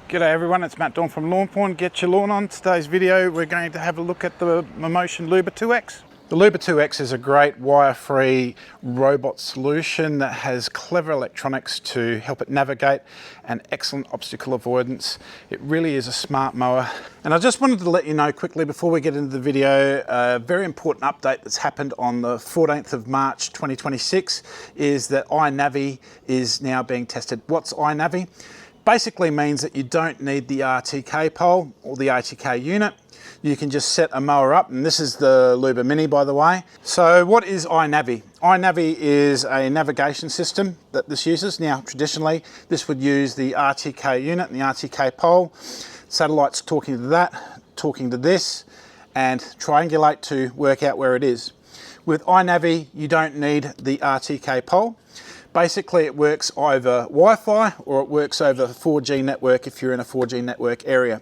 G'day everyone, it's Matt Dawn from Lawnporn. Get your lawn on. Today's video we're going to have a look at the Mammotion Luba 2X. The Luba 2X is a great wire-free robot solution that has clever electronics to help it navigate and excellent obstacle avoidance. It really is a smart mower. And I just wanted to let you know quickly before we get into the video, a very important update that's happened on the 14th of March 2026 is that iNavi is now being tested. What's iNavi? Basically means that you don't need the RTK pole or the RTK unit. You can just set a mower up, and this is the Luba Mini, by the way. So what is iNavi? iNavi is a navigation system that this uses. Now, traditionally, this would use the RTK unit and the RTK pole. Satellites talking to that, talking to this, and triangulate to work out where it is. With iNavi, you don't need the RTK pole. Basically, it works over Wi-Fi or it works over a 4G network if you're in a 4G network area.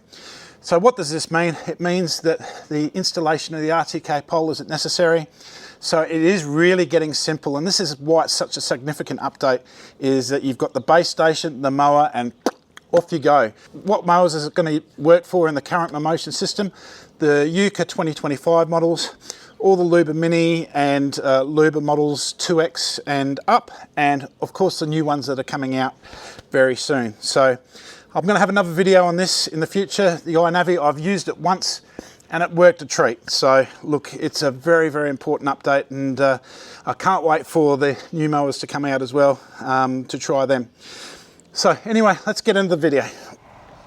So what does this mean? It means that the installation of the RTK pole isn't necessary. So it is really getting simple, and this is why it's such a significant update, is that you've got the base station, the mower, and off you go. What mowers is it going to work for in the current Mammotion system? The Yuka 2025 models, all the Luba Mini and Luba models 2X and up, and of course the new ones that are coming out very soon. So I'm going to have another video on this in the future. The iNavi, I've used it once and it worked a treat. So look, it's a very, very important update, and I can't wait for the new mowers to come out as well to try them. So anyway, let's get into the video.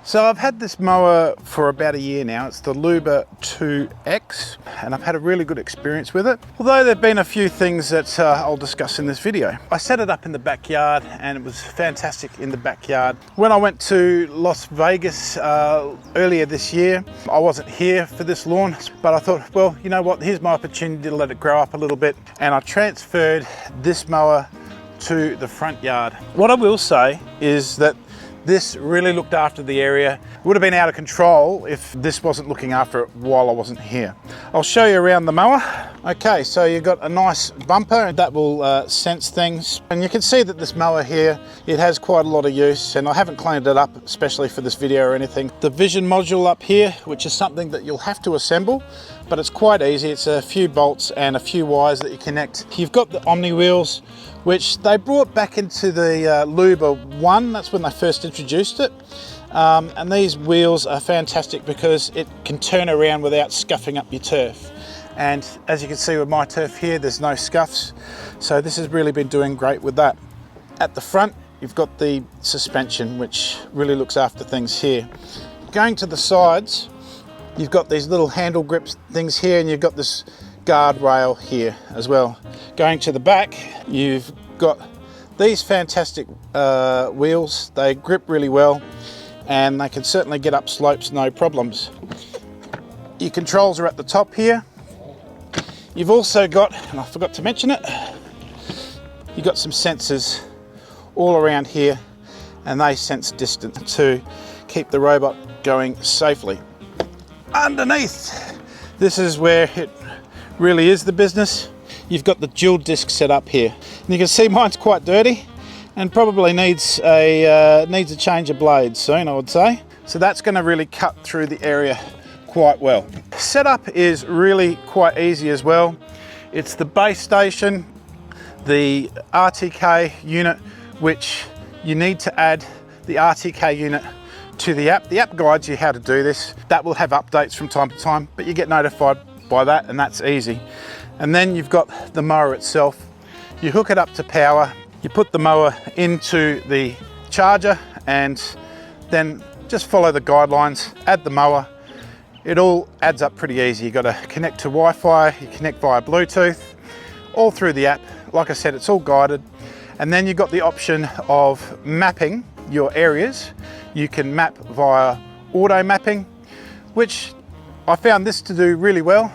So I've had this mower for about a year now. It's the Luba 2X, and I've had a really good experience with it. Although there've been a few things that I'll discuss in this video. I set it up in the backyard and it was fantastic in the backyard. When I went to Las Vegas earlier this year, I wasn't here for this lawn, but I thought, well, you know what, here's my opportunity to let it grow up a little bit. And I transferred this mower to the front yard. What I will say is that this really looked after the area. It would have been out of control if this wasn't looking after it while I wasn't here. I'll show you around the mower. Okay, so you've got a nice bumper that will sense things. And you can see that this mower here, it has quite a lot of use, and I haven't cleaned it up especially for this video or anything. The vision module up here, which is something that you'll have to assemble, but it's quite easy. It's a few bolts and a few wires that you connect. You've got the Omni wheels, which they brought back into the Luba 1. That's when they first introduced it. And these wheels are fantastic because it can turn around without scuffing up your turf. And as you can see with my turf here, there's no scuffs. So this has really been doing great with that. At the front, you've got the suspension, which really looks after things here. Going to the sides, you've got these little handle grips things here, and you've got this guardrail here as well. Going to the back, you've got these fantastic wheels. They grip really well and they can certainly get up slopes, no problems. Your controls are at the top here. You've also got, and I forgot to mention it, you've got some sensors all around here, and they sense distance to keep the robot going safely. Underneath, this is where it really is the business. You've got the dual disc set up here, and you can see mine's quite dirty and probably needs a change of blades soon, I would say. So that's going to really cut through the area quite well. Setup is really quite easy as well. It's the base station, the RTK unit, which you need to add the RTK unit to the app. The app guides you how to do this. That will have updates from time to time, but you get notified by that, and that's easy. And then you've got the mower itself. You hook it up to power, you put the mower into the charger, and then just follow the guidelines, add the mower. It all adds up pretty easy. You've got to connect to Wi-Fi, you connect via Bluetooth, all through the app. Like I said, it's all guided. And then you've got the option of mapping your areas. You can map via auto mapping, which I found this to do really well.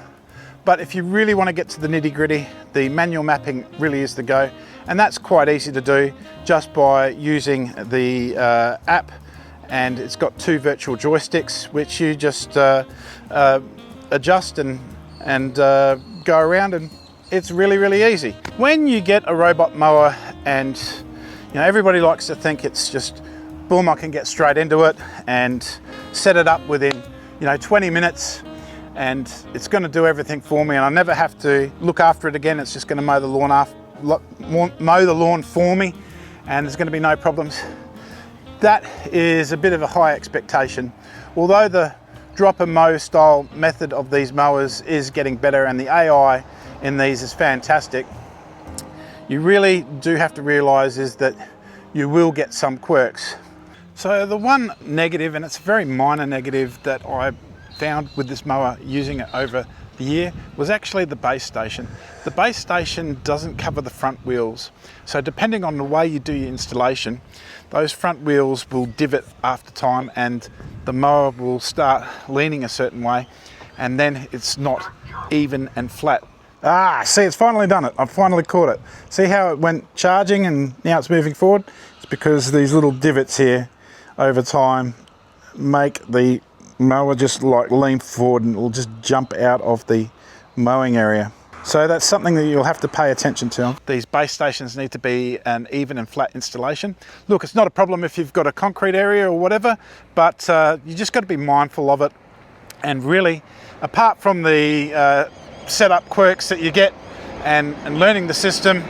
But if you really want to get to the nitty-gritty, the manual mapping really is the go. And that's quite easy to do just by using the app. And it's got two virtual joysticks, which you just adjust and go around, and it's really, really easy. When you get a robot mower, and you know, everybody likes to think it's just boom, I can get straight into it and set it up within, 20 minutes, and it's going to do everything for me, and I never have to look after it again. It's just going to mow the lawn for me, and there's going to be no problems. That is a bit of a high expectation. Although the drop and mow style method of these mowers is getting better and the AI in these is fantastic, you really do have to realize is that you will get some quirks. So the one negative, and it's a very minor negative, that I found with this mower using it over the year was actually the base station. The base station doesn't cover the front wheels. So depending on the way you do your installation, those front wheels will divot after time and the mower will start leaning a certain way, and then it's not even and flat. See, it's finally done it. I've finally caught it. See how it went charging and now it's moving forward? It's because these little divots here over time make the mower just like lean forward and it will just jump out of the mowing area. So that's something that you'll have to pay attention to. These base stations need to be an even and flat installation. Look, it's not a problem if you've got a concrete area or whatever, but you just got to be mindful of it. And really, apart from the setup quirks that you get and learning the system,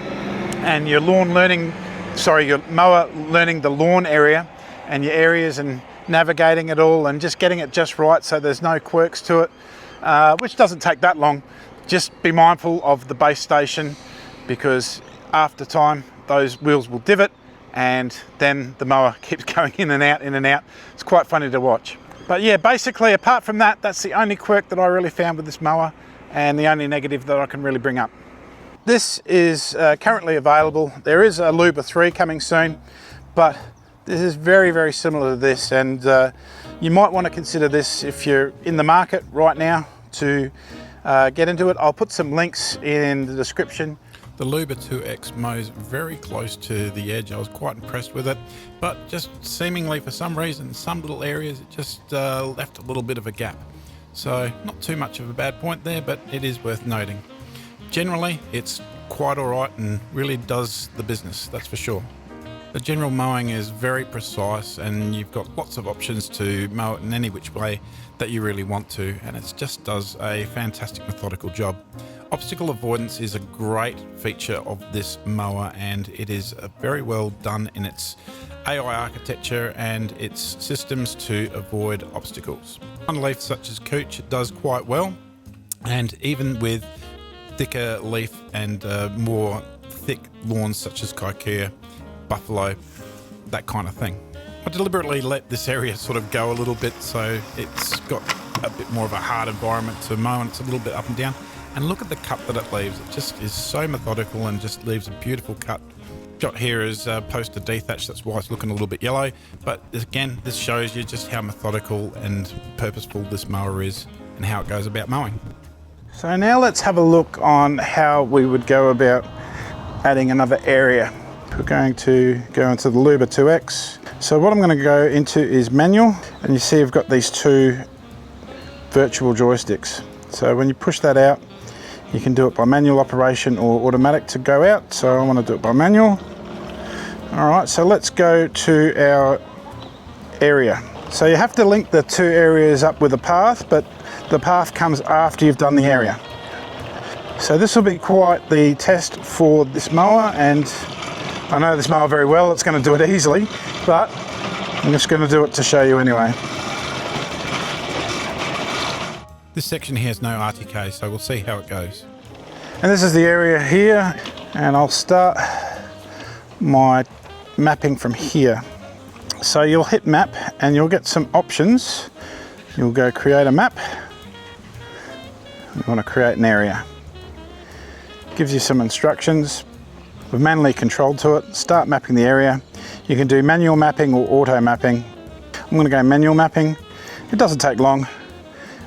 and your mower learning the lawn area and your areas and navigating it all and just getting it just right so there's no quirks to it, which doesn't take that long. Just be mindful of the base station, because after time those wheels will divot and then the mower keeps going in and out, in and out. It's quite funny to watch. But yeah, basically apart from that, that's the only quirk that I really found with this mower and the only negative that I can really bring up. This is currently available. There is a Luba 3 coming soon, but this is very, very similar to this, and you might want to consider this if you're in the market right now to get into it. I'll put some links in the description. The Luba 2X mows very close to the edge. I was quite impressed with it, but just seemingly for some reason, some little areas it just left a little bit of a gap. So not too much of a bad point there, but it is worth noting. Generally, it's quite all right and really does the business, that's for sure. The general mowing is very precise and you've got lots of options to mow it in any which way that you really want to, and it just does a fantastic methodical job. Obstacle avoidance is a great feature of this mower, and it is very well done in its AI architecture and its systems to avoid obstacles. On leaf such as couch, it does quite well, and even with thicker leaf and more thick lawns such as Kikuyu, buffalo, that kind of thing. I deliberately let this area sort of go a little bit so it's got a bit more of a hard environment to mow, and it's a little bit up and down. And look at the cut that it leaves. It just is so methodical and just leaves a beautiful cut. Shot here is post to dethatch, that's why it's looking a little bit yellow. But again, this shows you just how methodical and purposeful this mower is and how it goes about mowing. So now let's have a look on how we would go about adding another area. We're going to go into the Luba 2X. So what I'm going to go into is manual, and you see I've got these two virtual joysticks. So when you push that out, you can do it by manual operation or automatic to go out. So I want to do it by manual. All right, so let's go to our area. So you have to link the two areas up with a path, but the path comes after you've done the area. So this will be quite the test for this mower, and I know this mower very well, it's going to do it easily, but I'm just going to do it to show you anyway. This section here has no RTK, so we'll see how it goes. And this is the area here, and I'll start my mapping from here. So you'll hit map and you'll get some options. You'll go create a map. You want to create an area. Gives you some instructions. We've manually controlled to it. Start mapping the area. You can do manual mapping or auto mapping. I'm going to go manual mapping. It doesn't take long,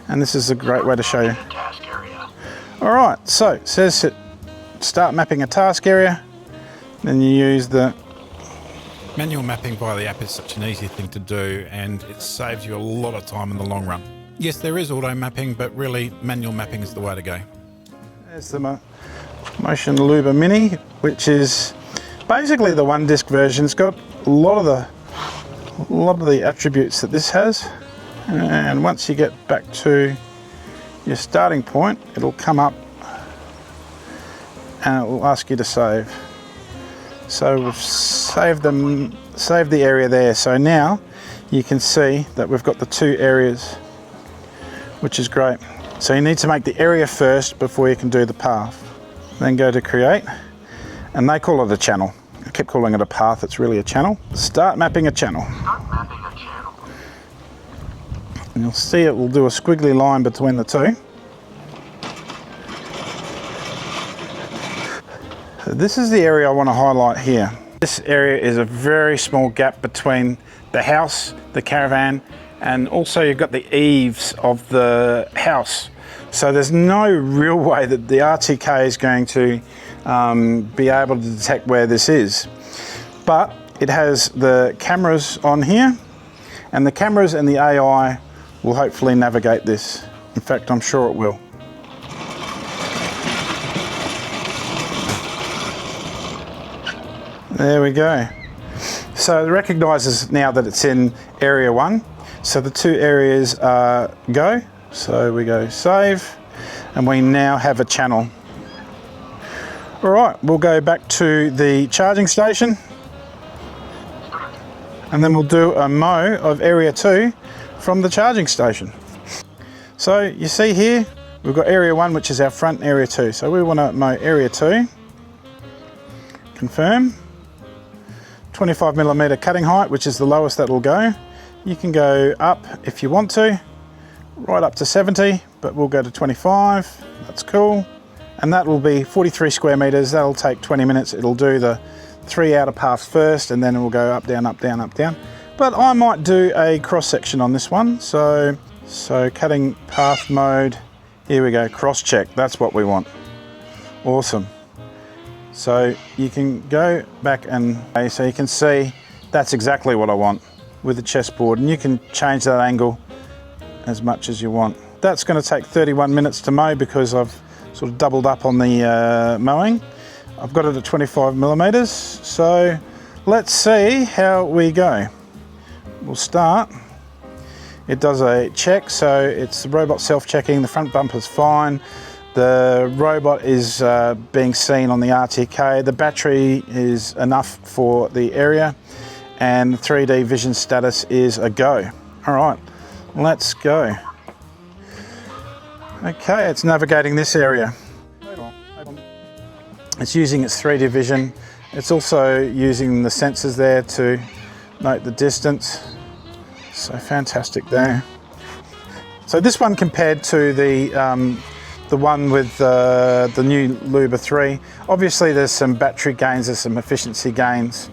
and this is a great way to show you. Alright, so it says start mapping a task area. Then you use the manual mapping via the app is such an easy thing to do, and it saves you a lot of time in the long run. Yes, there is auto mapping, but really manual mapping is the way to go. There's the Mammotion Luba Mini, which is basically the one disc version. It's got a lot of the a lot of the attributes that this has. And once you get back to your starting point, it'll come up and it will ask you to save. So we've saved the area there. So now you can see that we've got the two areas, which is great. So you need to make the area first before you can do the path. Then go to create, and they call it a channel. I keep calling it a path, it's really a channel. Start mapping a channel. And you'll see it will do a squiggly line between the two. So this is the area I want to highlight here. This area is a very small gap between the house, the caravan, and also you've got the eaves of the house. So there's no real way that the RTK is going to be able to detect where this is. But it has the cameras on here, and the cameras and the AI will hopefully navigate this. In fact, I'm sure it will. There we go. So it recognises now that it's in area 1. So the two areas are go. So we go save, and we now have a channel. All right, we'll go back to the charging station, and then we'll do a mow of area 2 from the charging station. So you see here, we've got area 1, which is our front, area 2. So we want to mow area 2. Confirm. 25mm cutting height, which is the lowest that will go. You can go up if you want to, right up to 70, but we'll go to 25. That's cool. And that will be 43 square meters. That'll take 20 minutes. It'll do the 3 outer paths first, and then it will go up, down, up, down, up, down. But I might do a cross section on this one. So cutting path mode. Here we go, cross check. That's what we want. Awesome. So you can go back and so you can see that's exactly what I want with the chessboard, and you can change that angle as much as you want. That's going to take 31 minutes to mow because I've sort of doubled up on the mowing. I've got it at 25mm, so let's see how we go. We'll start. It does a check, so it's the robot self-checking. The front bumper's fine. The robot is being seen on the RTK. The battery is enough for the area, and the 3D vision status is a go. All right, let's go. Okay, it's navigating this area. It's using its 3D vision. It's also using the sensors there to note the distance. So fantastic there. So this one compared to the one with the new Luba 3, obviously there's some battery gains, there's some efficiency gains.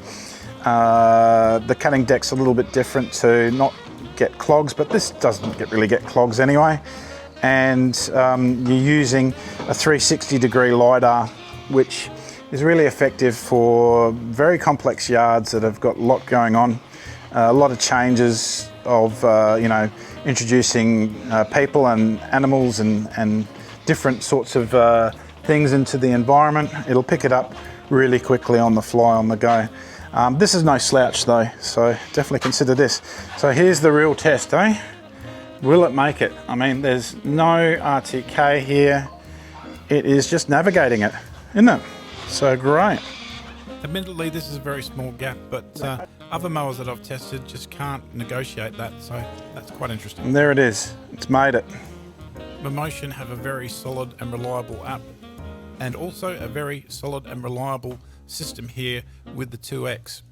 The cutting deck's a little bit different to not get clogs, but this doesn't really get clogs anyway. And you're using a 360-degree LiDAR, which is really effective for very complex yards that have got a lot going on, a lot of changes of introducing people and animals and different sorts of things into the environment. It'll pick it up really quickly on the fly, on the go. This is no slouch though, so definitely consider this. So here's the real test, eh? Will it make it? I mean, there's no RTK here. It is just navigating it, isn't it? So great. Admittedly, this is a very small gap, but other mowers that I've tested just can't negotiate that, so that's quite interesting. And there it is. It's made it. Mammotion have a very solid and reliable app, and also a very solid and reliable system here with the 2X.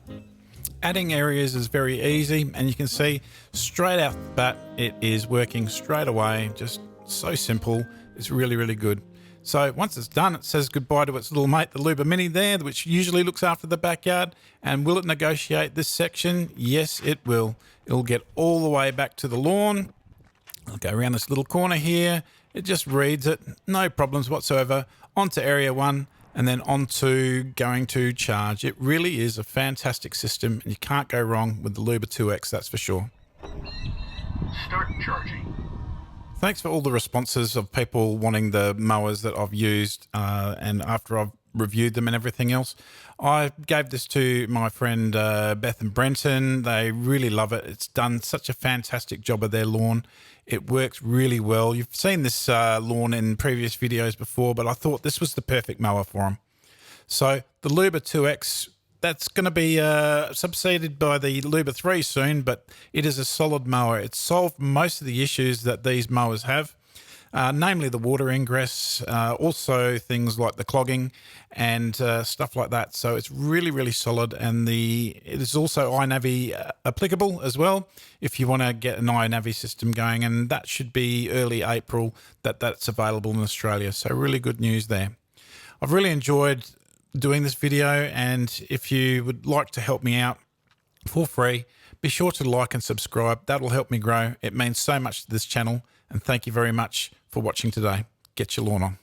Adding areas is very easy, and you can see straight out the bat it is working straight away. Just so simple. It's really, really good. So once it's done, it says goodbye to its little mate, the Luba Mini there, which usually looks after the backyard. And will it negotiate this section? Yes, it will. It'll get all the way back to the lawn. I'll go around this little corner here. It just reads it, no problems whatsoever. Onto area 1, and then onto going to charge. It really is a fantastic system, and you can't go wrong with the Luba 2X, that's for sure. Start charging. Thanks for all the responses of people wanting the mowers that I've used, and after I've reviewed them and everything else. I gave this to my friend Beth and Brenton. They really love it. It's done such a fantastic job of their lawn. It works really well. You've seen this lawn in previous videos before, but I thought this was the perfect mower for them. So the Luba 2X, that's going to be succeeded by the Luba 3 soon, but it is a solid mower. It's solved most of the issues that these mowers have. Namely the water ingress, also things like the clogging and stuff like that. So it's really, really solid, and it is also iNavi applicable as well if you want to get an iNavi system going, and that should be early April that's available in Australia. So really good news there. I've really enjoyed doing this video, and if you would like to help me out for free, be sure to like and subscribe. That'll help me grow. It means so much to this channel, and thank you very much for watching today. Get your lawn on.